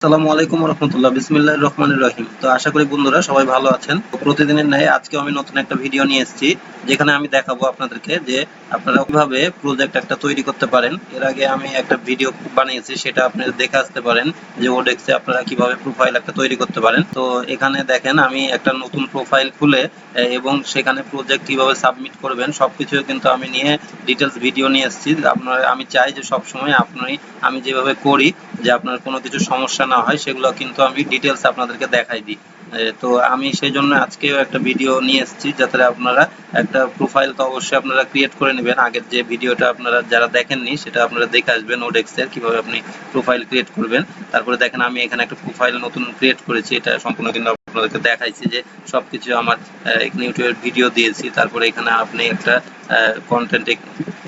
আসসালামু আলাইকুম রহমতুল্লাহ, বিসমিল্লাহির রহমানির রহিম। তো আশা করি বন্ধুরা সবাই ভালো আছেন। তো প্রতিদিনের ন্যায় আজকে আমি নতুন একটা ভিডিও নিয়ে এসেছি, যেখানে আমি দেখাবো আপনাদেরকে যে আপনারা কিভাবে প্রজেক্ট একটা তৈরি করতে পারেন। এর আগে আমি একটা ভিডিও বানিয়েছি, সেটা আপনারা দেখে আসতে পারেন যে ওডেক্সে আপনারা কিভাবে প্রোফাইল একটা তৈরি করতে পারেন। তো এখানে দেখেন আমি একটা নতুন প্রোফাইল খুলে এবং সেখানে প্রজেক্ট কিভাবে সাবমিট করবেন সবকিছু কিন্তু আমি নিয়ে ডিটেলস ভিডিও নিয়ে এসেছি। আপনারা, আমি চাই যে সবসময় আমি যেভাবে করি যে আপনার কোনো কিছু সমস্যা না হয়, সেগুলো কিন্তু আমি ডিটেলস আপনাদেরকে দেখাই দিই। তো আমি সেই জন্য আজকেও একটা ভিডিও নিয়ে এসেছি, যাতে আপনারা একটা প্রোফাইল তো অবশ্যই আপনারা ক্রিয়েট করে নেবেন। আগের যে ভিডিওটা আপনারা যারা দেখেননি সেটা আপনারা দেখে আসবেন ওডেক্সের কিভাবে আপনি প্রোফাইল ক্রিয়েট করবেন। তারপরে দেখেন আমি এখানে একটা প্রোফাইল নতুন ক্রিয়েট করেছি, এটা সম্পূর্ণ কিন্তু আপনাদেরকে দেখাইছি যে সবকিছু আমার এখানে ইউটিউবের ভিডিও দিয়েছি। তারপরে এখানে আপনি একটা কন্টেন্ট,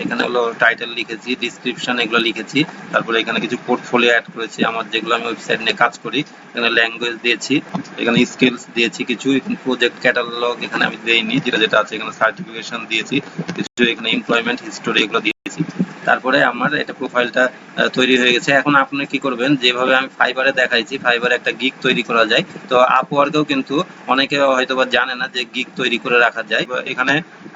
এখানে হলো টাইটেল লিখেছি, ডিসক্রিপশন এগুলো লিখেছি। তারপরে এখানে কিছু পোর্টফোলিও অ্যাড করেছি আমার, যেগুলো আমি ওয়েবসাইট নিয়ে কাজ করি। এখানে ল্যাঙ্গুয়েজ দিয়েছি, এখানে স্কিলস দিয়েছি কিছু, প্রজেক্ট ক্যাটালগ এখানে আমি দেইনি, যেটা যেটা আছে এখানে সার্টিফিকেশন দিয়েছি কিছু, এখানে এমপ্লয়মেন্ট হিস্টোরি এগুলো দিয়েছি। তারপরে আমার এটা প্রোফাইলটা তৈরি হয়ে গেছে। এখন আপনি কি করবেন, যেভাবে আমি ফাইবারে দেখাইছি, ফাইবারে একটা গিগ তৈরি করা যায়। তো আপওয়ার্কেও কিন্তু অনেকে হয়তোবা জানে না যে গিগ তৈরি করে রাখা যায়। এখানে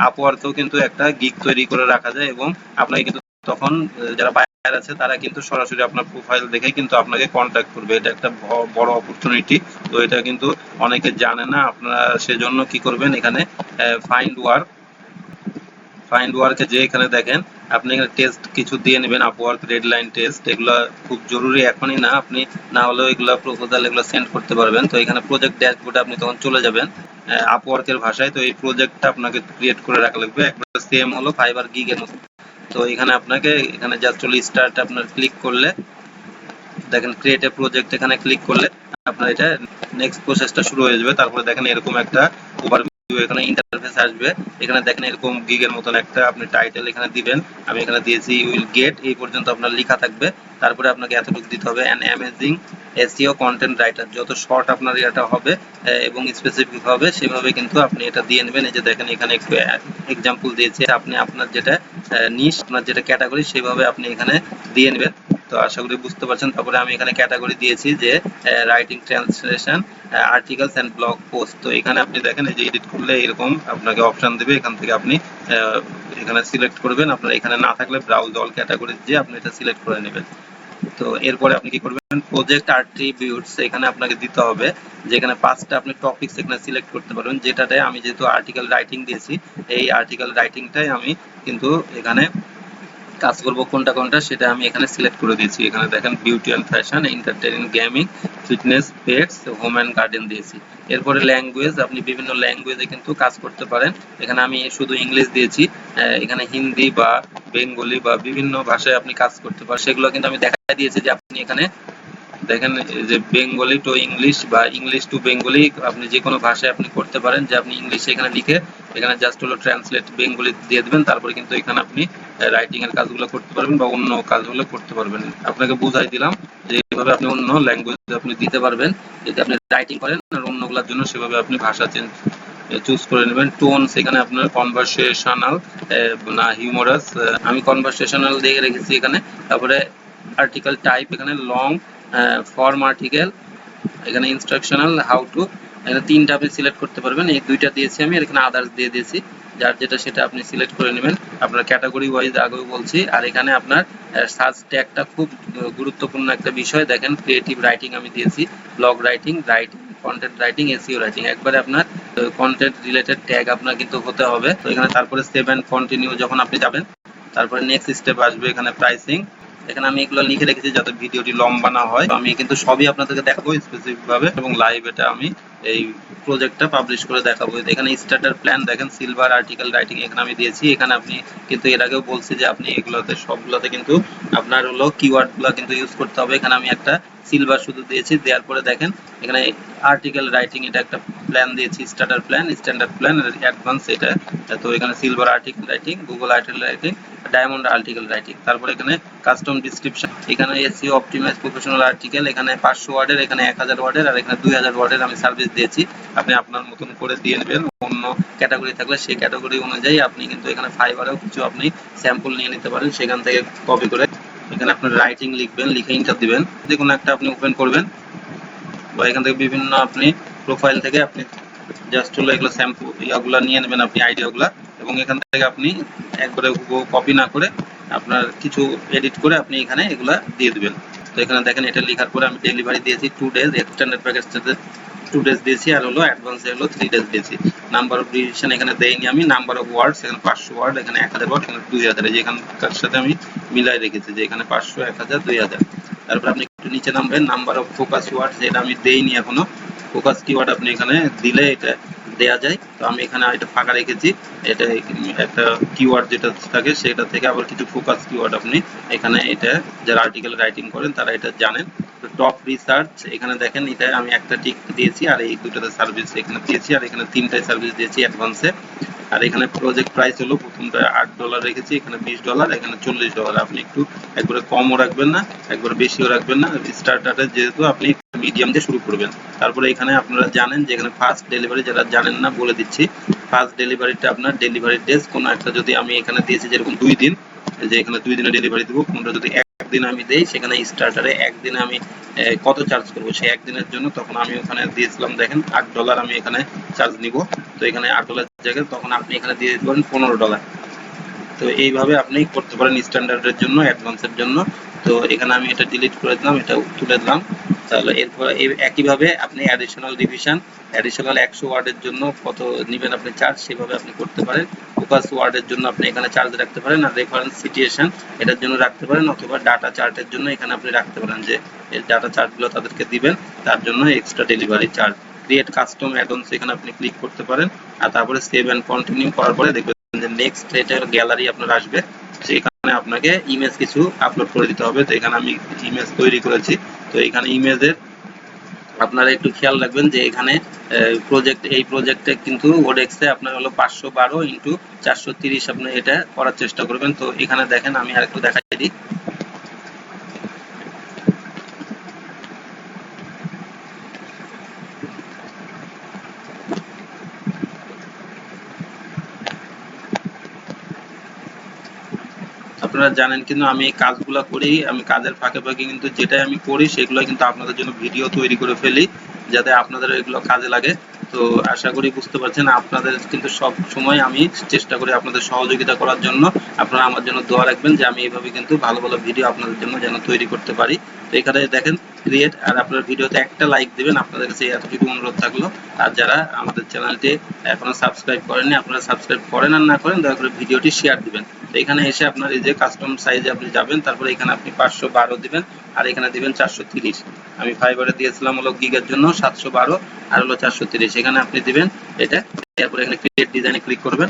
আপওয়ার্কেও কিন্তু একটা গিগ তৈরি করে রাখা যায়, এবং আপনাকে কিন্তু তখন যারা বায়ার আছে তারা কিন্তু সরাসরি আপনার প্রোফাইল দেখে কিন্তু আপনাকে কন্ট্যাক্ট করবে। এটা একটা বড় অপরচুনিটি। তো এটা কিন্তু অনেকে জানে না। আপনারা সেজন্য কি করবেন, এখানে ফাইন্ড ওয়ার্ক, ফাইন্ড ওয়ার্কে যে এখানে দেখেন আপনি এখানে টেস্ট কিছু দিয়ে নেবেন, আপওয়ার্ক রেডলাইন টেস্ট। এগুলো খুব জরুরি, এখনই না, আপনি না হলেও এগুলো প্রপোজাল এগুলো সেন্ড করতে পারবেন। তো এখানে প্রজেক্ট ড্যাশবোর্ডে আপনি তখন চলে যাবেন আপওয়ার্কের ভাষায়। তো এই প্রজেক্টটা আপনাকে ক্রিয়েট করে রাখা লাগবে, একবার সেম হলো ফাইবার গিগের মতো। তো এখানে আপনাকে এখানে জাস্ট হলো স্টার্ট আপনার ক্লিক করলে দেখেন ক্রিয়েট এ প্রজেক্ট, এখানে ক্লিক করলে আপনার এটা নেক্সট প্রসেসটা শুরু হয়ে যাবে। তারপরে দেখেন এরকম একটা ওভারভিউ এখানে ইন্টারফেস আসবে। এখানে দেখেন এরকম গিগের মতন একটা আপনি টাইটেল এখানে দিবেন। আমি এখানে দিয়েছি উইল গেট, এই পর্যন্ত আপনার লেখা থাকবে। তারপরে আপনাকে এতটুকু দিতে হবে, an amazing SEO content writer. যত শর্ট আপনার এটা হবে এবং স্পেসিফিক হবে সেভাবে কিন্তু আপনি এটা দিয়ে নেবেন। এই যে দেখেন এখানে একটু এক্সাম্পল দিয়েছে, আপনি আপনার যেটা নিশ, আপনার যেটা ক্যাটাগরি, সেভাবে আপনি এখানে দিয়ে নেবেন। তো আশা করি বুঝতে পারছেন। তারপরে আমি এখানে ক্যাটাগরি দিয়েছি যে writing, translation, articles and blog post. তো এখানে আপনি দেখেন এই যে এডিট করলে এরকম আপনাকে অপশন দেবে, এখান থেকে আপনি এখানে সিলেক্ট করবেন। আপনার এখানে না থাকলে ব্রাউজ অল ক্যাটাগরি দিয়ে আপনি এটা সিলেক্ট করে নেবেন। তো এরপরে আপনি কি করবেন, প্রজেক্ট অ্যাট্রিবিউটস এখানে আপনাকে দিতে হবে, যেখানে 5টা আপনি টপিকস এখানে সিলেক্ট করতে পারবেন। যেটাতে আমি যেহেতু আর্টিকেল রাইটিং দিয়েছি, এই আর্টিকেল রাইটিংটাই আমি কিন্তু এখানে কাজ করব, কোনটা কোনটা সেটা আমি এখানে সিলেক্ট করে দিয়েছি। এখানে দেখেন beauty and fashion, entertaining, gaming, fitness, pets, home and garden দিয়েছি। এরপরে ল্যাঙ্গুয়েজ, আপনি বিভিন্ন ল্যাঙ্গুয়েজে কিন্তু কাজ করতে পারেন। এখানে আমি শুধু ইংলিশ দিয়েছি, এখানে হিন্দি বা বেঙ্গলি বা বিভিন্ন ভাষায় আপনি কাজ করতে পারেন, সেগুলো কিন্তু আমি দেখা দিয়েছি যে আপনি এখানে দেখেন যে বেঙ্গলি টু ইংলিশ বা ইংলিশ টু বেঙ্গলি, আপনি যে কোনো ভাষায় আপনি করতে পারেন। যে আপনি ইংলিশে এখানে লিখে এখানে জাস্ট হলো ট্রান্সলেট বেঙ্গলি দিয়ে দেবেন। তারপরে কিন্তু এখানে আপনি রাইটিং এর কাজগুলো করতে পারবেন বা অন্য কাজগুলো করতে পারবেন। আপনাকে বুঝাই দিলাম যে এইভাবে আপনি অন্য ল্যাঙ্গুয়েজ আপনি দিতে পারবেন যদি আপনি রাইটিং করেন, আর অন্যগুলোর জন্য সেভাবে আপনি ভাষা চুজ করে নেবেন। টোন সেখানে আপনার কনভারসেশনাল না হিউমারাস, আমি কনভারসেশনাল দিয়ে রেখেছি এখানে। তারপরে আর্টিকেল টাইপ এখানে লং ফর্ম আর্টিকেল, এখানে ইনস্ট্রাকশনাল, হাউ টু, এখানে 3টা আপনি সিলেক্ট করতে পারবেন। এই 2টা দিয়েছি আমি, আর এখানে আদার্স দিয়ে দিয়েছি। যার যেটা সেটা আপনি সিলেক্ট করে নেবেন। আপনার ক্যাটাগরি ওয়াইজ আগেও বলছি। আর এখানে আপনার সার্চ ট্যাগটা খুব গুরুত্বপূর্ণ একটা বিষয়। দেখেন ক্রিয়েটিভ রাইটিং আমি দিয়েছি, blog writing, content writing, SEO writing. একবারে আপনার কন্টেন্ট রিলেটেড ট্যাগ আপনার কিন্তু হতে হবে। তো এখানে তারপরে সেভ এন্ড কন্টিনিউ যখন আপনি যাবেন, তারপরে নেক্সট স্টেপ আসবে এখানে প্রাইসিং। এখানে আমি এগুলো লিখে রেখেছি যাতে ভিডিওটি লম্বা না হয়। আমি কিন্তু সবই আপনাদেরকে দেখাবো স্পেসিফিক ভাবে, এবং লাইভ এটা আমি এই প্রজেক্টটা পাবলিশ করে দেখাবো। এখানে স্টার্টার প্ল্যান দেখেন, সিলভার আর্টিকেল রাইটিং এখানে আমি দিয়েছি। এখানে আপনি কিন্তু এর আগেও বলছি যে আপনি এগুলোতে সবগুলোতে কিন্তু আপনার হলো কিওয়ার্ডগুলো কিন্তু ইউজ করতে হবে। এখানে আমি একটা সিলভার শুধু দিয়েছি, দেওয়ার পরে দেখেন এখানে আর্টিকেল রাইটিং এটা একটা প্ল্যান দিয়েছি, starter plan, standard plan, advance এটা। তো এখানে silver article writing, Google article writing, diamond article writing. তারপর এখানে কাস্টম ডিসক্রিপশন, এখানে এসইও অপটিমাইজ প্রফেশনাল আর্টিকেল, এখানে 500 ওয়ার্ডের, এখানে 1000 ওয়ার্ডের, আর এখানে 2000 ওয়ার্ডের আমি সার্ভিস দিয়েছি। আপনি আপনার মতন করে দিয়ে নেবেন। অন্য ক্যাটাগরি থাকলে সেই ক্যাটাগরি অনুযায়ী আপনি কিন্তু এখানে ফাইবারেও কিছু আপনি স্যাম্পল নিয়ে নিতে পারেন, সেখান থেকে কপি করে এখানে আপনার রাইটিং লিখবেন, লিখে ইন্টার দিবেন। যে কোনো একটা আপনি ওপেন করবেন, বা এখান থেকে বিভিন্ন আপনি প্রোফাইল থেকে আপনি জাস্ট হলো এগুলো স্যাম্পল ইয়াগুলো নিয়ে নেবেন আপনি আইডিয়াগুলো, এবং এখান থেকে আপনি একবারে কপি না করে আপনার কিছু এডিট করে আপনি এখানে এগুলা দিয়ে দিবেন। তো এখানে দেখেন এটা লেখার পরে আমি ডেলিভারি দিয়েছি 2 ডেজ, এক্সটেন্ডেড প্যাকেজটাতে 2 ডেজ দিয়েছি, আর হলো অ্যাডভান্সে হলো 3 ডেজ দিয়েছি। নাম্বার অফ ডিভিশন এখানে দেইনি আমি, নাম্বার অফ ওয়ার্ডস এখানে 500 ওয়ার্ড, এখানে 1000 ওয়ার্ড, এখানে 2000, এই যে এখানকার সাথে আমি মিলাই রেখেছি যে এখানে 500, 1000, 2000। তারপর আপনি একটু নিচে নামবেন, নাম্বার অফ ফোকাস ওয়ার্ড যেটা আমি দেইনি এখনো, ফোকাস কিওয়ার্ড আপনি এখানে দিলে এটা দেয়া যায়। তো আমি এখানে এটা ফাঁকা রেখেছি, এটা একটা কিওয়ার্ড যেটা থাকে সেটা থেকে আবার কিছু ফোকাস কিওয়ার্ড আপনি এখানে, এটা যারা আর্টিকেল রাইটিং করেন তারা এটা জানেন। তো টপ রিসার্চ এখানে দেখেন এটা আমি একটা টিক দিয়েছি, আর এই দুটোতে সার্ভিস এখানে দিয়েছি, আর এখানে 3টায় সার্ভিস দিয়েছি অ্যাডভান্সে। আর এখানে প্রজেক্ট প্রাইস হলো প্রথমটা $8 রেখেছি, এখানে $20, এখানে $40। আপনি একটু একবারে কমও রাখবেন না, একবারে বেশিও রাখবেন না, স্টার্টারে যেহেতু আপনি মিডিয়াম দিয়ে শুরু করবেন। তারপরে এখানে আপনারা জানেন যে এখানে ফার্স্ট ডেলিভারি, যারা জানেন না বলে দিচ্ছি, ফার্স্ট ডেলিভারিটা আপনার ডেলিভারি ডেজ কোনো একটা যদি আমি এখানে দিয়েছি যেরকম 2 দিন, যে এখানে 2 দিনে ডেলিভারি দেবো, কোনটা যদি একদিন আমি দেই সেখানে স্টার্টারে একদিনে আমি কত চার্জ করবো সেই একদিনের জন্য, তখন আমি ওখানে দিয়েছিলাম দেখেন $8 আমি এখানে চার্জ নিব। তো এখানে $8 জায়গায় তখন আপনি এখানে দিয়ে দিতে পারেন $15। তো এইভাবে আপনি করতে পারেন স্ট্যান্ডার্ডের জন্য, অ্যাডভান্সের জন্য। তো এখানে আমি এটা ডিলিট করে দিলাম, এটা তুলে দিলাম। তাহলে এরপর একইভাবে আপনি অ্যাডিশনাল ডিভিশন, অ্যাডিশনাল 100 ওয়ার্ডের জন্য কত নেবেন আপনি চার্জ, সেভাবে আপনি করতে পারেন। ফোকাস ওয়ার্ডের জন্য আপনি এখানে চার্জ রাখতে পারেন, আর রেফারেন্স সিচুয়েশন এটার জন্য রাখতে পারেন, অথবা ডাটা চার্টের জন্য এখানে আপনি রাখতে পারেন যে এই ডাটা চার্টগুলো তাদেরকে দিবেন, তার জন্য extra delivery charge. Create custom add-ons এখানে আপনি ক্লিক করতে পারেন, আর তারপরে সেভ এন্ড কন্টিনিউ করার পরে দেখবেন যে নেক্সট এটার গ্যালারি আপনার আসবে, সেখানে আপনাকে ইমেজ কিছু আপলোড করে দিতে হবে। তো এখানে আমি ইমেজ তৈরি করেছি। তো এখানে ইমেজের আপনারা একটু খেয়াল রাখবেন যে এখানে এই প্রজেক্টে কিন্তু ওডেক্সে আপনার হলো 512 × 430 আপনি এটা করার চেষ্টা করবেন। তো এখানে দেখেন আমি আরেকটু দেখাই দিই। আপনারা জানেন কিন্তু আমি এই কাজগুলো করি, আমি কাজের ফাঁকে ফাঁকে কিন্তু যেটাই আমি করি সেগুলো কিন্তু আপনাদের জন্য ভিডিও তৈরি করে ফেলি, যাতে আপনাদের এগুলো কাজে লাগে। তো আশা করি বুঝতে পারছেন, আপনাদের কিন্তু সব সময় আমি চেষ্টা করি আপনাদের সহযোগিতা করার জন্য। আপনারা আমার জন্য দোয়া রাখবেন যে আমি এইভাবে কিন্তু ভালো ভালো ভিডিও আপনাদের জন্য যেন তৈরি করতে পারি। তো এখানে দেখেন ক্রিয়েট, আর আপনার ভিডিওতে একটা লাইক দিবেন, আপনাদের কাছে এতটুকু অনুরোধ থাকলো। আর যারা আমাদের চ্যানেলটি এখনো সাবস্ক্রাইব করেননি, আপনারা সাবস্ক্রাইব করেন আর না করেন দয়া করে ভিডিওটি শেয়ার দিবেন। তো এখানে এসে আপনার এই যে কাস্টম সাইজে আপনি যাবেন, তারপরে এখানে আপনি 512 দিবেন, আর এখানে দিবেন 430। আমি ফাইবারে দিয়েছিলাম হলো গিগের জন্য 712, আর হলো 430, এখানে আপনি দিবেন এটা। তারপরে এখানে ক্রিয়েট ডিজাইনে ক্লিক করবেন,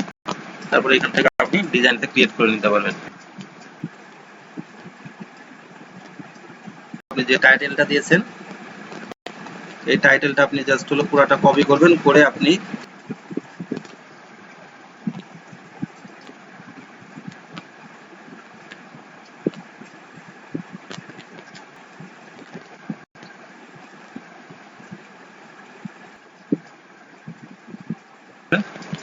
তারপরে এখান থেকে আপনি ডিজাইনটা ক্রিয়েট করে নিতে পারবেন। আপনি যে টাইটেলটা দিয়েছেন এই টাইটেলটা আপনি জাস্ট হলো পুরাটা কপি করবেন, করে আপনি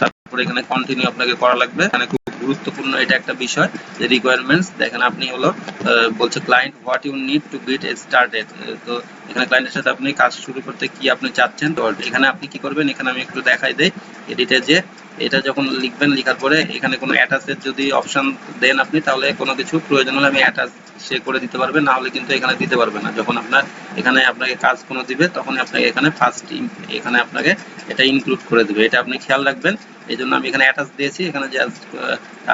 তারপরে এখানে কন্টিনিউ আপনাকে করা লাগবে। এখানে খুব গুরুত্বপূর্ণ এটা একটা বিষয় যে রিকোয়ারমেন্টস দেখেন আপনি হলো বলছে client what you need to get started. তো এখানে ক্লায়েন্টের সাথে আপনি কাজ শুরু করতে কি আপনি চাচ্ছেন। তো এখানে আপনি কি করবেন, এখানে আমি একটু দেখাই দেই এডিটে, যে এটা যখন লিখবেন, লেখার পরে এখানে কোনো অ্যাটাচের যদি অপশন দেন আপনি, তাহলে কোনো কিছু প্রয়োজন হলে আমি অ্যাটাচ সে করে দিতে পারবে, না হলে কিন্তু এখানে দিতে পারবে না। যখন আপনার এখানে আপনাকে কাজ কোনো দিবে তখন আপনাকে এখানে ফার্স্ট এখানে আপনাকে এটা ইনক্লুড করে দিবে, এটা আপনি খেয়াল রাখবেন। এই জন্য আমি এখানে অ্যাটাচ দিয়েছি। এখানে জাস্ট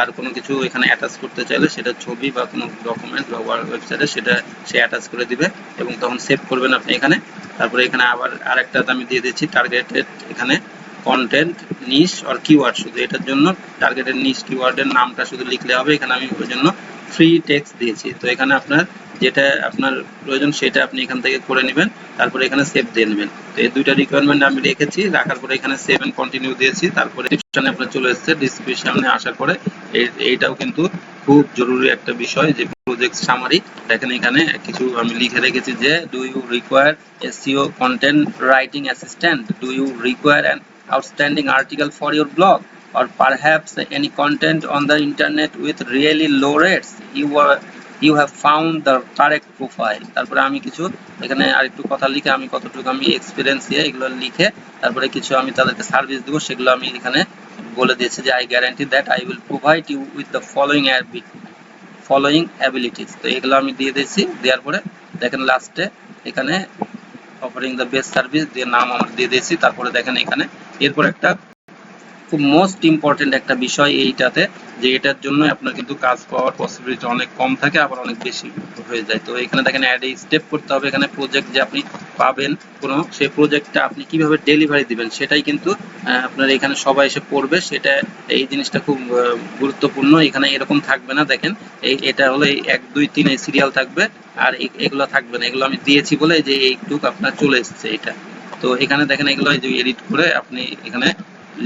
আর কোনো কিছু এখানে অ্যাটাচ করতে চাইলে সেটা ছবি বা কোনো ডকুমেন্ট বা ওয়েবসাইটে সেটা সে অ্যাটাচ করে দিবে, এবং তখন সেভ করবেন আপনি এখানে। তারপরে এখানে আবার আরেকটা আমি দিয়ে দিচ্ছি টার্গেটেড, এখানে কন্টেন্ট নিশ আর কিওয়ার্ড, শুধু এটার জন্য টার্গেটেড নিশ কিওয়ার্ডের নামটা শুধু লিখলে হবে। এখানে আমি ওই জন্য ফ্রি টেক্সট দিয়েছি। তো এখানে আপনার যেটা আপনার প্রয়োজন সেটা আপনি এখান থেকে করে নেবেন, তারপরে এখানে সেভ দিয়ে নেবেন। তো এই দুইটা রিকোয়ারমেন্ট আমি রেখেছি, রাখার পরে এখানে সেভ এন্ড কন্টিনিউ দিয়েছি। তারপরে ডিসক্রিপশনে আপনার চলে এসেছে, ডিসক্রিপশনে আসার পরে এইটাও কিন্তু খুব জরুরি একটা বিষয় যে প্রজেক্ট সামারি। দেখেন এখানে কিছু আমি লিখে রেখেছি যে do you require SEO content writing assistant, do you require an outstanding article for your blog, or perhaps any content on the internet with really low rates. You are you have found the correct profile. তারপরে আমি কিছু এখানে আরেকটু কথা লিখে আমি কতটুকু আমি এক্সপিরিয়েন্স দিয়ে এগুলো লিখে তারপরে কিছু আমি তাদেরকে সার্ভিস দেবো সেগুলো আমি এখানে বলে দিয়েছি যে I guarantee that I will provide you with the following abilities. তো এগুলো আমি দিয়ে দিয়েছি। দেওয়ার পরে দেখেন লাস্টে এখানে অফারিং দ্য বেস্ট সার্ভিস দিয়ে নাম আমার দিয়ে দিয়েছি। তারপরে দেখেন এখানে এরপর একটা খুব মোস্ট ইম্পর্টেন্ট একটা বিষয় এইটাতে, যে এটার জন্য আপনার কিন্তু কাজ পাওয়ার পসিবিলিটি অনেক কম থাকে, আবার অনেক বেশি হয়ে যায়। তো এখানে দেখেন অ্যাড এ স্টেপ করতে হবে। এখানে প্রজেক্ট যে আপনি পাবেন কোনো, সেই প্রজেক্টটা আপনি কিভাবে ডেলিভারি দিবেন সেটাই কিন্তু আপনার এখানে সবাই এসে পড়বে। সেটা এই জিনিসটা খুব গুরুত্বপূর্ণ। এখানে এরকম থাকবে না, দেখেন এটা হলো এই 1 2 3 এই সিরিয়াল থাকবে, আর এগুলো থাকবে না। এগুলো আমি দিয়েছি বলে যে এইটুক আপনার চলে এসেছে এটা। তো এখানে দেখেন এগুলো এডিট করে আপনি এখানে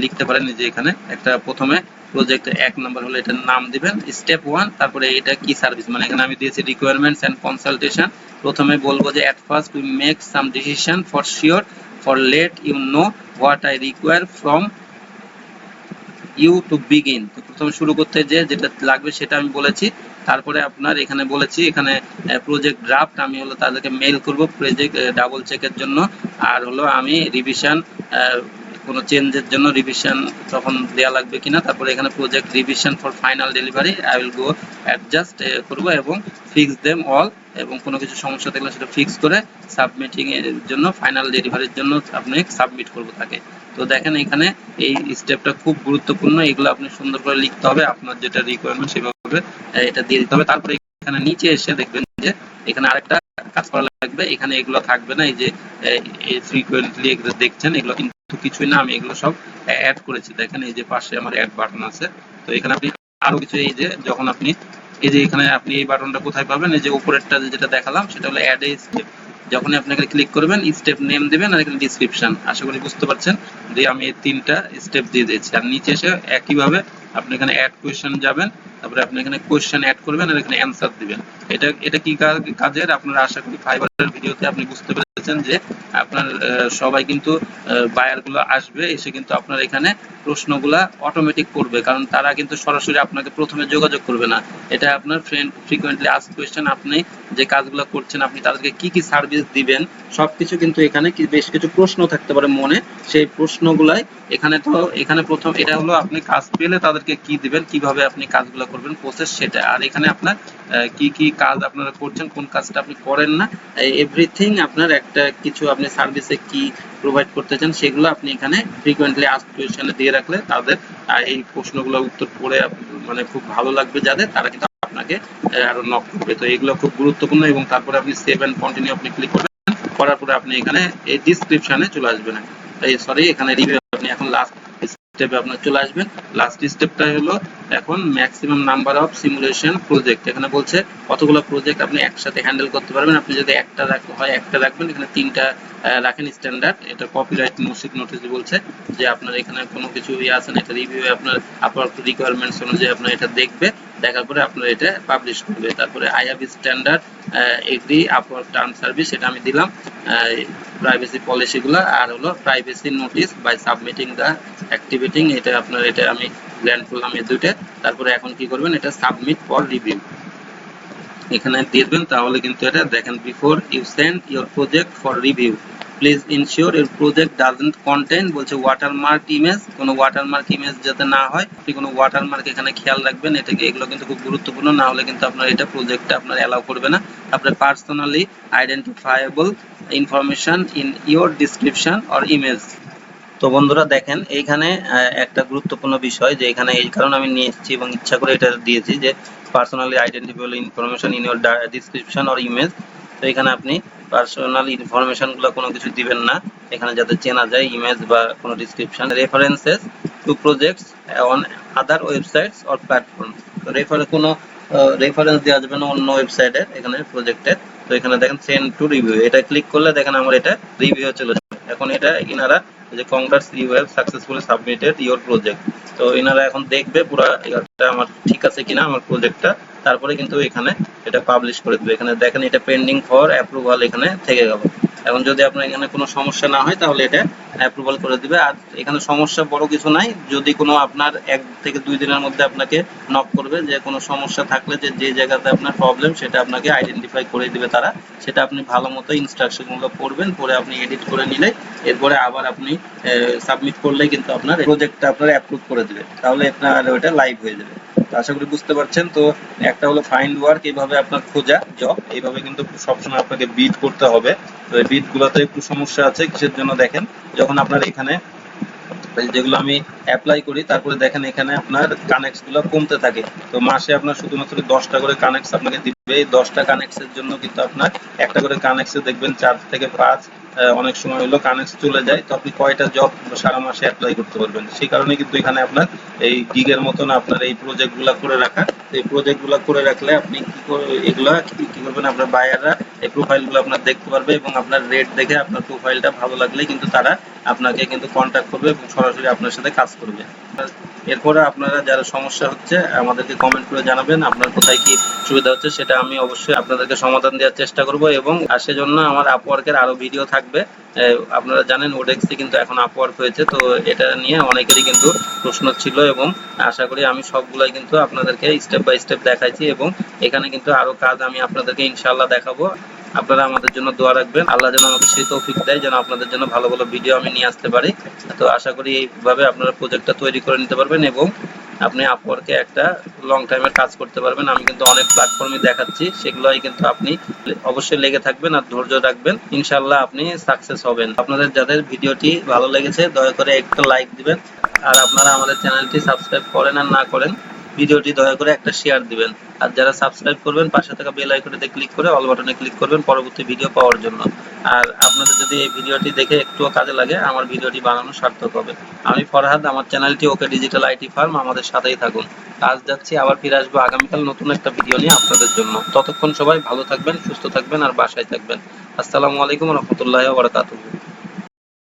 লিখতে পারেন যে এখানে একটা প্রথমে প্রজেক্ট 1 নম্বর হলো এটার নাম দিবেন স্টেপ 1, তারপরে এটা কি সার্ভিস, মানে এখানে আমি দিয়েছি রিকোয়ারমেন্টস এন্ড কনসালটেশন। প্রথমে বলবো যে at first we make some decision for sure for let you know what I require from you to begin. তো প্রথমে শুরু করতে যে যেটা লাগবে সেটা আমি বলেছি। তারপরে আপনার এখানে বলেছি এখানে প্রজেক্ট ড্রাফট আমি হলো তাদেরকে মেইল করব প্রজেক্ট ডাবল চেকের জন্য। আর হলো আমি রিভিশন কোনো চেঞ্জের জন্য রিভিশন তখন দেওয়া লাগবে কিনা। তারপরে এখানে project revision for final delivery I will go adjust করব এবং ফিক্স দেম অল, এবং কোনো কিছু সমস্যা থাকলে সেটা ফিক্স করে সাবমিটিং এর জন্য ফাইনাল ডেলিভারির জন্য আপনি সাবমিট করব তাকে। তো দেখেন এখানে এই স্টেপটা খুব গুরুত্বপূর্ণ, এগুলো আপনি সুন্দর করে লিখতে হবে, আপনার যেটা রিকোয়ারমেন্ট সেভাবে এটা দিয়ে দিতে হবে। তারপরে এখানে নিচে এসে দেখবেন যে এখানে আরেকটা কাজ করা লাগবে। এখানে এগুলো থাকবে না, এই যে ফ্রিকোয়েন্টলি এগুলো দেখছেন এগুলো কিন্তু কিছুই না, আমি এগুলো সব অ্যাড করেছি। দেখেন এই যে পাশে আমার অ্যাড বাটন আছে। তো এখানে আপনি আরো কিছু এই যে যখন আপনি এই যে এখানে আপনি এই বাটনটা কোথায় পাবেন, এই যে উপরেরটা যেটা দেখালাম সেটা হলো অ্যাড এ স্টেপ। যখনই আপনি এখানে ক্লিক করবেন স্টেপ নেম দিবেন আর এখানে ডেসক্রিপশন, আশা করি বুঝতে পারছেন। দিয়ে আমি এই 3টা স্টেপ দিয়ে দিয়েছি। আর নিচে এসে একইভাবে আপনি এখানে অ্যাড কোয়েশ্চেন যাবেন, তারপরে আপনি এখানে কোয়েশ্চেন অ্যাড করবেন আর এখানে অ্যানসার দিবেন। এটা কি কাজের, আপনারা আশা করি ফাইবারের ভিডিওতে আপনি বুঝতে পেরেছেন যে আপনার সবাই কিন্তু বায়ার গুলো আসবে, এসে কিন্তু আপনার এখানে প্রশ্নগুলা অটোমেটিক করবে, কারণ তারা কিন্তু সরাসরি আপনাকে প্রথমে যোগাযোগ করবে না। এটা আপনার ফ্রিকোয়েন্টলি আস্কড কোয়েশ্চেন, আপনি যে কাজগুলো করছেন আপনি তাদেরকে কি কি সার্ভিস দিবেন সবকিছু কিন্তু এখানে বেশ কিছু প্রশ্ন থাকতে পারে মনে, সেই প্রশ্নগুলাই এখানে। তো এখানে প্রথম এটা হলো আপনি কাজ পেলে তাদেরকে কি দিবেন, কিভাবে আপনি কাজগুলো করবেন প্রসেস সেটা। আর এখানে আপনার কি কি কাজ আপনারা করছেন, কোন কাজটা আপনি করেন না, এভরিথিং আপনার একটা কিছু আপনি সার্ভিসে কি প্রোভাইড করতে চান সেগুলো আপনি এখানে ফ্রিকোয়েন্টলি আস্কড কোয়েশ্চেনে দিয়ে রাখলে তাদের এই প্রশ্নগুলো উত্তর পড়ে মানে খুব ভালো লাগবে যাদের, তারা কিন্তু আপনাকে আরো নক করবে। তো এগুলো খুব গুরুত্বপূর্ণ। এবং তারপরে আপনি সেভ এন্ড কন্টিনিউ আপনি ক্লিক করবেন, করার পরে আপনি এখানে এই ডেসক্রিপশনে চলে আসবেন, সরি এখানে রিভিউ আপনি এখন লাস্ট স্টেপে আপনার চলে আসবেন। লাস্ট স্টেপটা হলো এখন maximum number of simulation project. এখানে বলছে কতগুলো প্রজেক্ট আপনি একসাথে হ্যান্ডেল করতে পারবেন। আপনি যদি একটা হয় একটা রাখবেন, এখানে 3টা রাখেন স্ট্যান্ডার্ড। এটা কপিরাইট নোটিশ বলছে যে আপনার এখানে কোনো কিছু আছে না, এটা রিভিউ আপনার রিকোয়ারমেন্টস অনুযায়ী আপনার এটা দেখবে, দেখার পরে আপনার এটা পাবলিশ করবে। তারপরে I have standard agree Upwork term service, এটা আমি দিলাম প্রাইভেসি পলিসিগুলো। আর হলো privacy notice by submitting the activating, এটা আপনার এটা আমি গ্র্যান্ড করলাম এই দুইটা। তারপরে এখন কি করবেন, এটা সাবমিট ফর রিভিউ এখানে দিবেন। তাহলে কিন্তু এটা দেখেন before you send your project for review please ensure your project doesn't contain, বলছে ওয়াটারমার্ক ইমেজ, কোনো ওয়াটারমার্ক ইমেজ যাতে না হয়, আপনি কোনো ওয়াটারমার্ক এখানে খেয়াল রাখবেন। এটাকে এগুলো কিন্তু খুব গুরুত্বপূর্ণ, না হলে কিন্তু আপনার এটা প্রজেক্টটা আপনার অ্যালাউ করবে না। আপনার personally identifiable information in your description or image. তো বন্ধুরা দেখেন এইখানে একটা গুরুত্বপূর্ণ বিষয়, যে এখানে এই কারণে আমি নিয়ে এসেছি এবং ইচ্ছা করে এটা দিয়েছি যে personally identifiable information in your description or image. তো এখানে আপনি পার্সোনাল ইনফরমেশনগুলো কোনো কিছু দিবেন না, এখানে যাতে চেনা যায় ইমেজ বা কোনো description. References to projects on other websites or platform, তো কোনো রেফারেন্স দেওয়া যাবে না অন্য ওয়েবসাইটের এখানে প্রজেক্টের। তো এখানে দেখেন সেন্ড টু রিভিউ, এটা ক্লিক করলে দেখেন আমার এটা রিভিউ চলে যাবে। এখন এটা ইনারা যে congrats you have successfully submitted your project, তো এনারা এখন দেখবে পুরো এটা আমার ঠিক আছে কিনা আমার প্রজেক্টটা, তারপরে কিন্তু এখানে এটা পাবলিশ করে দেবে। এখানে দেখেন এটা পেন্ডিং ফর অ্যাপ্রুভাল এখানে থেকে গেল। এবং যদি আপনার এখানে কোনো সমস্যা না হয় তাহলে এটা অ্যাপ্রুভাল করে দিবে। আর এখানে সমস্যা বড় কিছু নাই, যদি কোনো আপনার 1 থেকে 2 দিনের মধ্যে আপনাকে নক করবে যে কোনো সমস্যা থাকলে যে জায়গাতে আপনার প্রবলেম সেটা আপনাকে আইডেন্টিফাই করে দিবে তারা, সেটা আপনি ভালো মতো ইনস্ট্রাকশনগুলো পড়বেন, পরে আপনি এডিট করে নিলে এরপরে আবার আপনি সাবমিট করলেই কিন্তু আপনার প্রজেক্টটা আপনার অ্যাপ্রুভ করে দিবে, তাহলে আপনার ওটা লাইভ হয়ে যাবে। আশা করি বুঝতে পারছেন। তো একটা হলো ফাইন্ড ওয়ার্ক, এইভাবে আপনার খোঁজা জব, এইভাবে কিন্তু সবসময় আপনাকে বিট করতে হবে। তো এই বিট গুলোতে একটু সমস্যা আছে, কিসের জন্য দেখেন, যখন আপনার এখানে যেগুলো আমি অ্যাপ্লাই করি তারপরে দেখেন এখানে আপনার কানেক্টস গুলো কমতে থাকে। তো মাসে আপনার শুধুমাত্র 10টা করে কানেক্টস আপনাকে দিবে। এই 10টা কানেক্টস এর জন্য কিন্তু আপনার একটা করে কানেক্টসে দেখবেন 4 থেকে 5 অনেক সময় হলো কানেক্টস চলে যায়। তো আপনি কয়টা জব সারা মাসে অ্যাপ্লাই করতে পারবেন, সেই কারণে কিন্তু এখানে আপনার এই গিগের মতন আপনার এই প্রজেক্ট গুলা করে রাখা। এই প্রজেক্ট গুলা করে রাখলে আপনি এগুলা কি করবেন, আপনার বায়াররা এই প্রোফাইল গুলো আপনার দেখতে পারবে এবং আপনার রেট দেখে আপনার প্রোফাইলটা ভালো লাগলে কিন্তু তারা আপনাকে কিন্তু কন্ট্যাক্ট করবে এবং সরাসরি আপনার সাথে কাজ করবে। এরপরে আপনারা যারা সমস্যা হচ্ছে আমাদেরকে কমেন্ট করে জানাবেন, আপনার কোথায় কি সুবিধা হচ্ছে সেটা আমি অবশ্যই আপনাদেরকে সমাধান দেওয়ার চেষ্টা করব। এবং সেজন্য আমার আপওয়ার্কের আরো ভিডিও থাকবে। আপনারা জানেন ওডেক্সে কিন্তু এখন আপওয়ার্ক হয়েছে, তো এটা নিয়ে অনেকেরই কিন্তু প্রশ্ন ছিল এবং আশা করি আমি সবগুলাই কিন্তু আপনাদেরকে স্টেপ বাই স্টেপ দেখাইছি এবং এখানে কিন্তু আরো কাজ আমি আপনাদেরকে ইনশাআল্লাহ দেখাবো। আপনারা আমাদের জন্য দোয়া রাখবেন, আল্লাহ যেন আমাকে সেই তৌফিক দেয় যেন আপনাদের জন্য ভালো ভালো ভিডিও আমি নিয়ে আসতে পারি। তো আশা করি এইভাবে আপনারা প্রজেক্টটা তৈরি করে নিতে পারবেন এবং আপনি আপওয়ার্কে একটা লং টাইমের কাজ করতে পারবেন। আমি কিন্তু অনেক প্ল্যাটফর্মই দেখাচ্ছি, সেগুলোই কিন্তু আপনি অবশ্যই লেগে থাকবেন আর ধৈর্য রাখবেন, ইনশাআল্লাহ আপনি সাকসেস হবেন। আপনাদের যাদের ভিডিওটি ভালো লেগেছে দয়া করে একটা লাইক দিবেন, আর আপনারা আমাদের চ্যানেলটি সাবস্ক্রাইব করেন আর না করেন ভিডিওটি দয়া করে একটা শেয়ার দিবেন। আর যারা সাবস্ক্রাইব করবেন পাশে থাকা বেল আইকনেতে ক্লিক করে অল বাটনে ক্লিক করবেন পরবর্তী ভিডিও পাওয়ার জন্য। আর আপনাদের যদি এই ভিডিওটি দেখে একটুও কাজে লাগে আমার ভিডিওটি বানানো সার্থক হবে। আমি ফরহাদ, আমার চ্যানেলটি ওকে ডিজিটাল আইটি ফার্ম, আমাদের সাথেই থাকুন। আজ যাচ্ছি, আবার ফিরে আসবো আগামীকাল নতুন একটা ভিডিও নিয়ে আপনাদের জন্য। ততক্ষণ সবাই ভালো থাকবেন, সুস্থ থাকবেন আর বাসায় থাকবেন। আসসালামু আলাইকুম রহমতুল্লাহি ওয়া বারাকাতুহু।